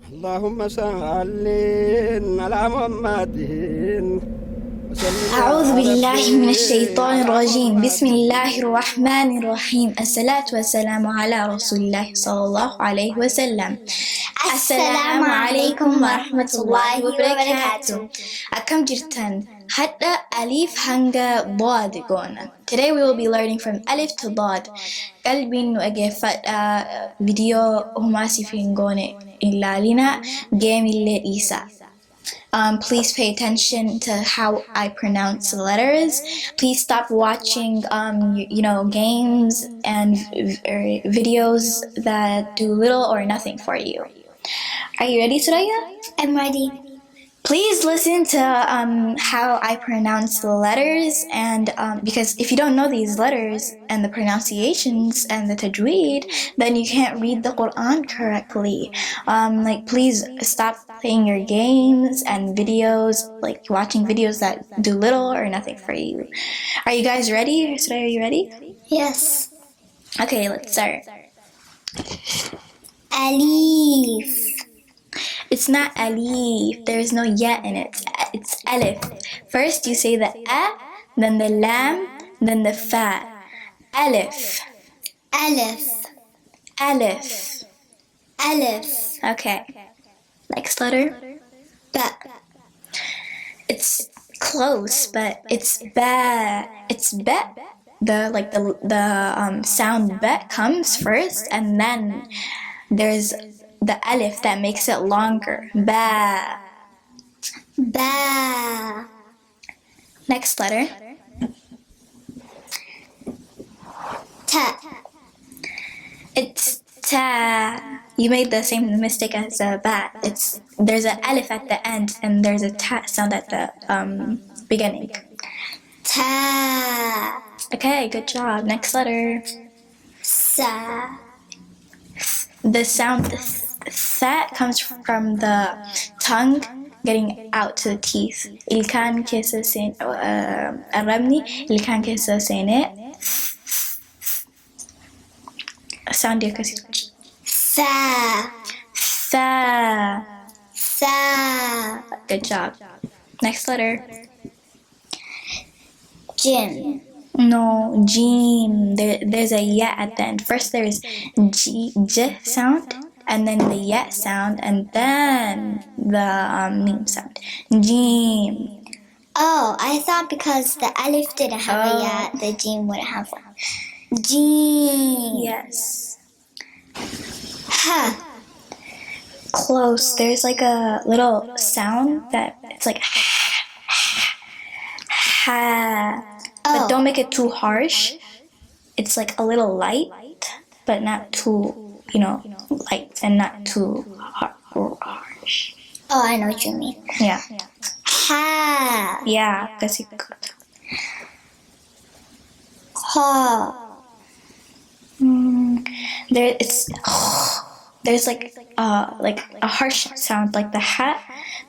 اللهم صل على محمد وسلم أعوذ بالله من الشيطان على الرجيم. بسم محمد. الله الرحمن الرحيم. الصلاة والسلام على رسول الله صلى الله عليه وسلم. السلام عليكم ورحمة الله وبركاته. أكم جرتن حتى ألف هنگا ضاد قونا. Today we will be learning from Alif to ضاد. قلبي إنه أجي فيديو هماسي في نقوني إلا لنا جيم اللي إيسا. Please pay attention to how I pronounce the letters. Please stop watching, games and videos that do little or nothing for you. Are you ready, Suraya? I'm ready. Please listen to how I pronounce the letters, and because if you don't know these letters and the pronunciations and the tajweed, then you can't read the Quran correctly. Please stop playing your games and videos, like watching videos that do little or nothing for you. Are you guys ready? Suraya, are you ready? Yes. Okay, let's start. Alif. It's not alif. There's no ya in it. It's alif. First you say the a, then the lam, then the fa. Alif. Alif. Alif. Alif. Okay. Next letter. Ba. It's close, but it's ba. It's ba. The sound ba comes first, and then there's the alif that makes it longer. Ba. Ba. Next letter. Ta. It's ta. You made the same mistake as a ba. There's an alif at the end and there's a ta sound at the beginning. Ta. Okay, good job. Next letter. Sa. The sound that comes from the tongue getting out to the teeth. الكان كيسة سين الرمني الكان كيسة سينة. Sound يا كسي. Sa. Sa. Sa. Good job. Next letter. Jim. No, jim. There's a ya at the end. First there's j sound, and then the ya sound, and then the meme sound. Jim. Oh, I thought because the alif didn't have a ya, the jim would have one. Jim. Yes. Ha. Close. There's like a little sound that it's like ha. But don't make it too harsh. It's like a little light, but not too, light and not too harsh. Oh, I know what you mean. Yeah. Ha. Yeah, because you could. Ha. There's like a harsh sound like the ha,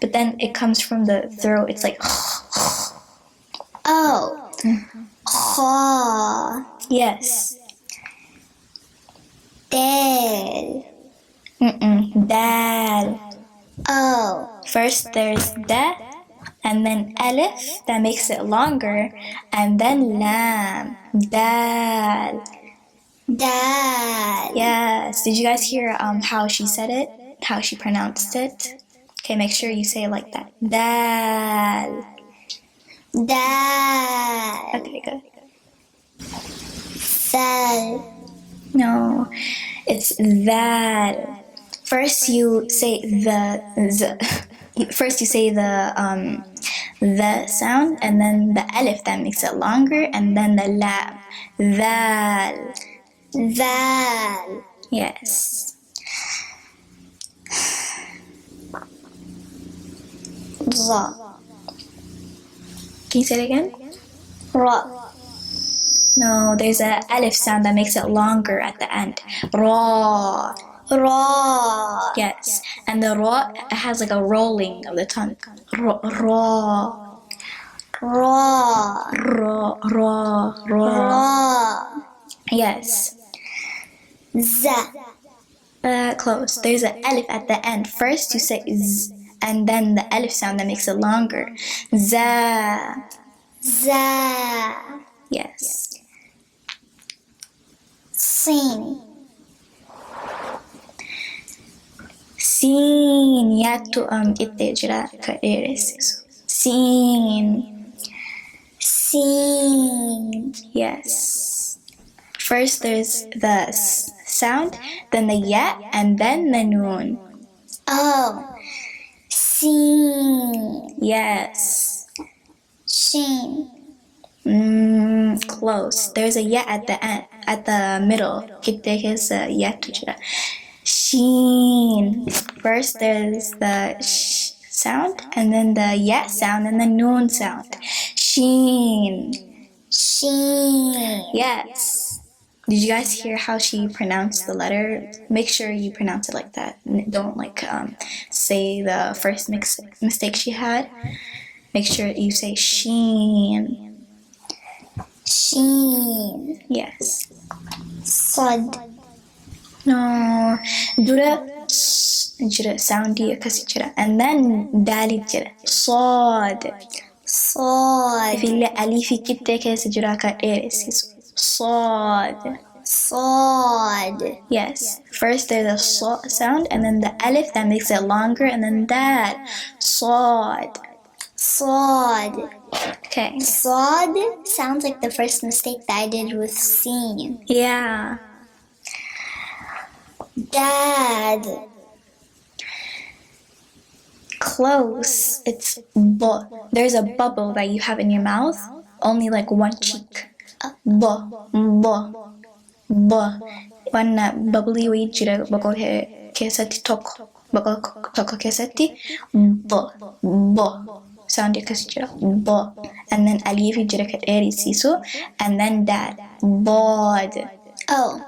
but then it comes from the throat. It's like Oh. Ha. yes. Del. Dal. Oh. First there's da, and then alif that makes it longer, and then lam. Dal. Dal. Yes. Did you guys hear how she said it? How she pronounced it? Okay, make sure you say it like that. Dal. Dal. Okay, good. Sal. No, it's that. First you say first you say the sound, and then the alif that makes it longer, and then the lam. That. Val. Yes. Ra. Can you say it again? Ra. No, there's a alif sound that makes it longer at the end. Ra. Ra. Yes. And the ra has like a rolling of the tongue. Ra. Ra. Ra. Ra. Ra. Ra. Ra. Yes. Za. Close. There's an alif at the end. First you say z, and then the alif sound that makes it longer. Za. Za. Yes. Sin. Sin. Yattu itti jira ka dheeressisu. Sin. Sin. Yes. First there's the sound, then the ya, and then the noon. Oh. Sin. Yes. Shin. Close. There's a ya at the end, at the middle. Kitte is ya tujira. Sheen. First there's the sh sound, and then the ya sound, and the noon sound. Sheen. Shin. Yes. Did you guys hear how she pronounced the letter? Make sure you pronounce it like that. Don't say the first mistake she had. Make sure you say sheen. Shin. Yes. Sod. No. Dura jira soundy akasi jira, and then dali jira. Sod. Sod. Ifille alifi kitte kesa jira ka eresis. Sod. Sod. Yes. First there's a so sound, and then the alif that makes it longer, and then that. Sod. Sod. Okay. Sod sounds like the first mistake that I did with sin. Yeah. Dad. Close. It's bu. There's a bubble that you have in your mouth, only like one cheek. Bu. One bubbly way jira bako he kesati tok. Bako toko kesati. Bu. Sound yakas jira. Bu. And then alifi jira kat eri sisu. And then dad. Bod. Oh.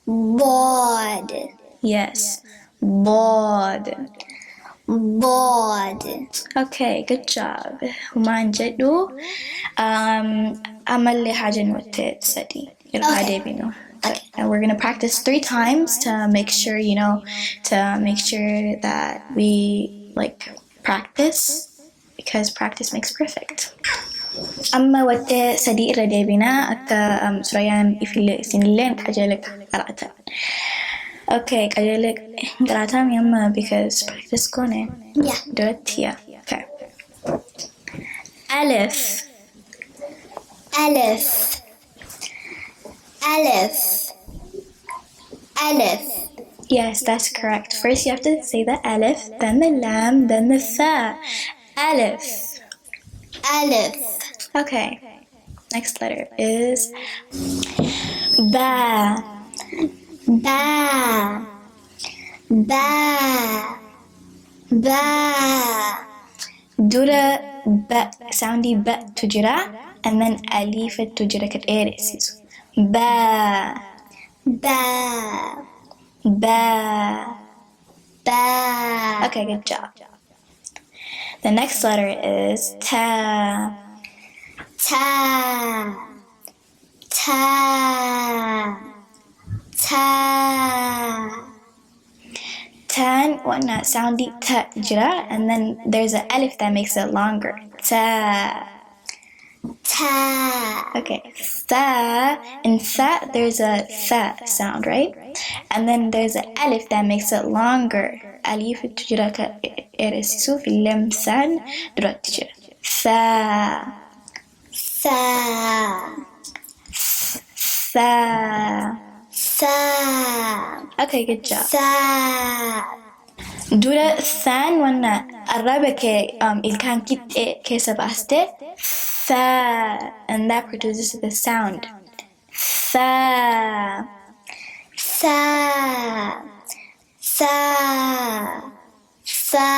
Bod. Yes. Bod. Bod. Okay, good job. Human jaddu. Amalle hajan wate sadi. Okay. And we're gonna practice 3 times to make sure, that we practice, because practice makes perfect. Amma wate sadi irra deebina akka Surayaan ifille isinillee qajeelek qara'atan. Okay, qajeelek qara'atan yamma because practice gone. Yeah. Do it here. Okay. Alif. Alif. Alif. Alif. Yes, that's correct. First you have to say the alif, then the lam, then the tha. Alif. Alif. Okay. Next letter is ba. Ba. Ba. Ba. Dura ba soundy ba tujira, and then alif tujira kat eresis. Ba. Ba. Ba. Ba. Okay, good job. The next letter is ta. Ta. Ta. Ta. Tan, one soundy ta jira, and then there's an alif that makes it longer. Ta. Ta. Okay, tha. In tha, there's a tha sound, right? And then there's an alif that makes it longer. Alif tujira ka eresisu fil lam than durat tujira. Tha. Tha. Tha. Tha. Okay, good job. Tha. Dura than wanna arabe ke ilkan kit ke sabaste tha, and that produces the sound tha. Tha. Tha. Tha.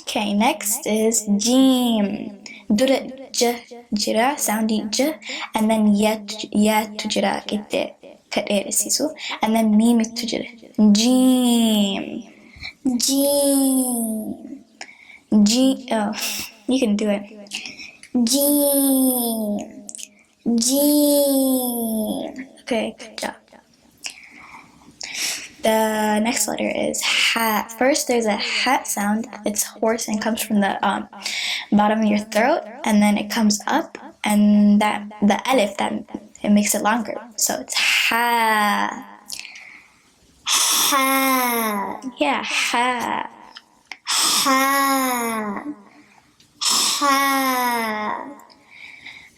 Okay, next is jim. Dura j jira soundy j, and then ya tujira kitte kat eresisu, and then mim tujira jim. Jim. Oh, you can do it. Jim. Jim. Okay, good job. The next letter is ha. First, there's a ha sound. It's hoarse and comes from the bottom of your throat, and then it comes up, and that the alif that it makes it longer. So it's ha. Ha. Yeah, ha. Ha. Ha.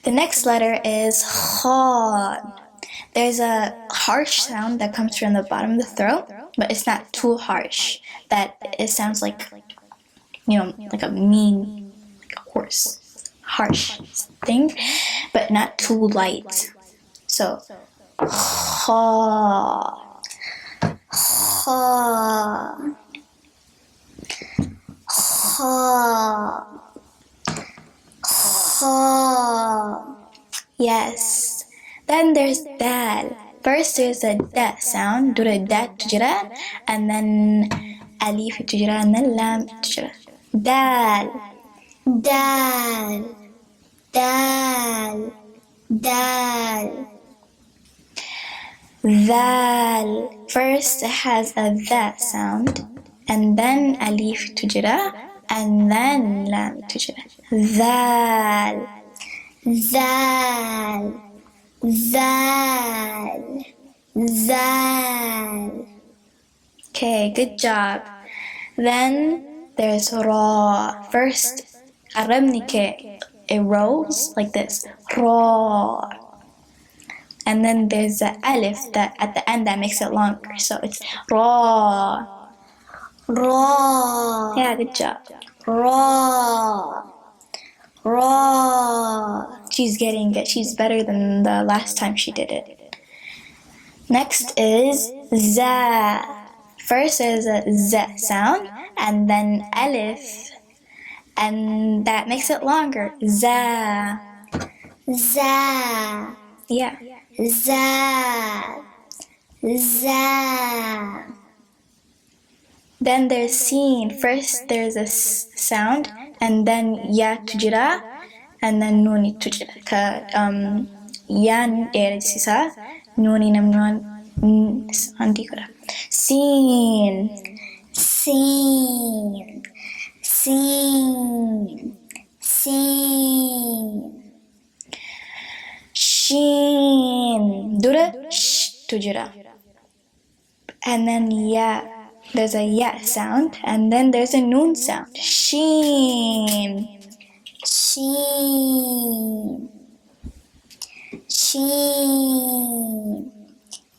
The next letter is ha. There's a harsh sound that comes from the bottom of the throat, but it's not too harsh. That it sounds like, like a mean, like a hoarse, harsh thing, but not too light. So, ha. Ha. Ha. Ha. Yes. Then there's dal. First there's a da sound, do the da tujra, and then alif tujra, and then lam tujra. Dal. Dal. Dal. Dal. Dal. First it has a da sound, and then alif tujra, and then lam tujra. Dal. Zal. Zal. Zal. Okay, good job. Then there's ra. First, it rolls like this. Ra. And then there's the alif that at the end that makes it longer. So it's ra. Ra. Yeah, good job. Ra. Ra. She's getting it. She's better than the last time she did it. Next is za. First there's a z sound, and then alif, and that makes it longer. Za. Za. Yeah. Za. Za. Then there's sin. First there's a sound, and then ya tujra, and then nuni tujra. Yan sisa, nuni namnuan andi kura. Sin. Sin. Sin. Sin. Shin. Dura sh tujra. And then ya. There's a ya sound, and then there's a noon sound. Sheen. Sheen. Sheen.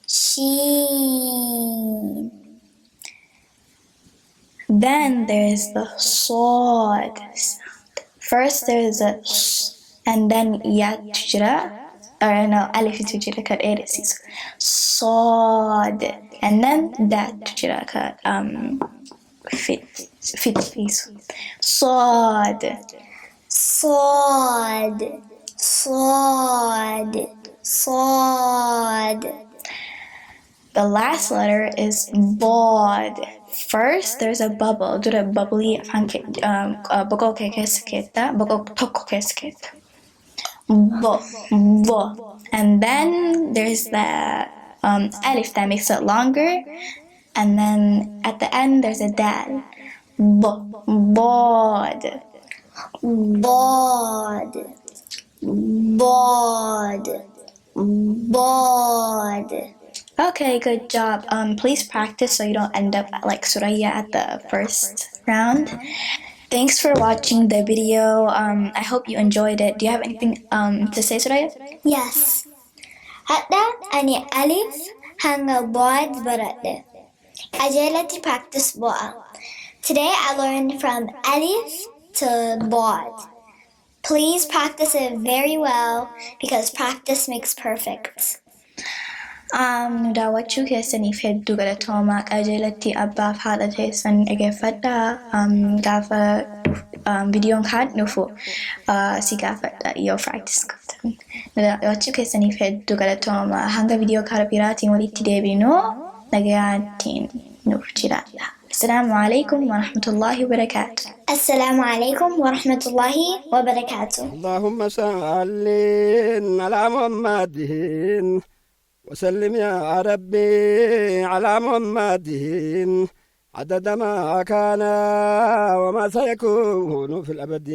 Sheen. Then there's the sod sound. First there's a sh, and then ya tujra, or no, alif tujra kat erisisu. Sod. And then that tujra kat fit sod. Sod. Sod. Sod. The last letter is bod. First, there's a bubble. Do the bubbly boko kesketa, boko toko kesketa. Bo. And then there's the alif that makes it longer, and then at the end there's a dal. Bod. Bod. Bod. Bod. Okay, good job. Please practice so you don't end up like Suraya at the first round. Thanks for watching the video. I hope you enjoyed it. Do you have anything to say, Suraya? Yes. Hadda ani alif hanga bod baradde. Ajalati practice boa. Today I learned from alif to bod. Please practice it very well because practice makes perfect. Daawwachuu keessaniif hedduu galatooma. Qajeelatti abbaaf haadha teessan dhaggeeffadhaa. Gaafa viidiyoon kaan dhufu si gaafadha yoo practice gootan. Daawwachuu keessaniif hedduu galatooma. Hanga viidiyoo karaa biraatiin walitti deebinu nagayaatiin nuuf jiraadha. Assalaamu alaikum wa rahmatullahi wa barakatuh. Assalamu alaikum wa rahmatullahi wa barakatuh. اللهم صل على محمد وسلم يا ربي على محمد عدد ما كان وما سيكون في الأبد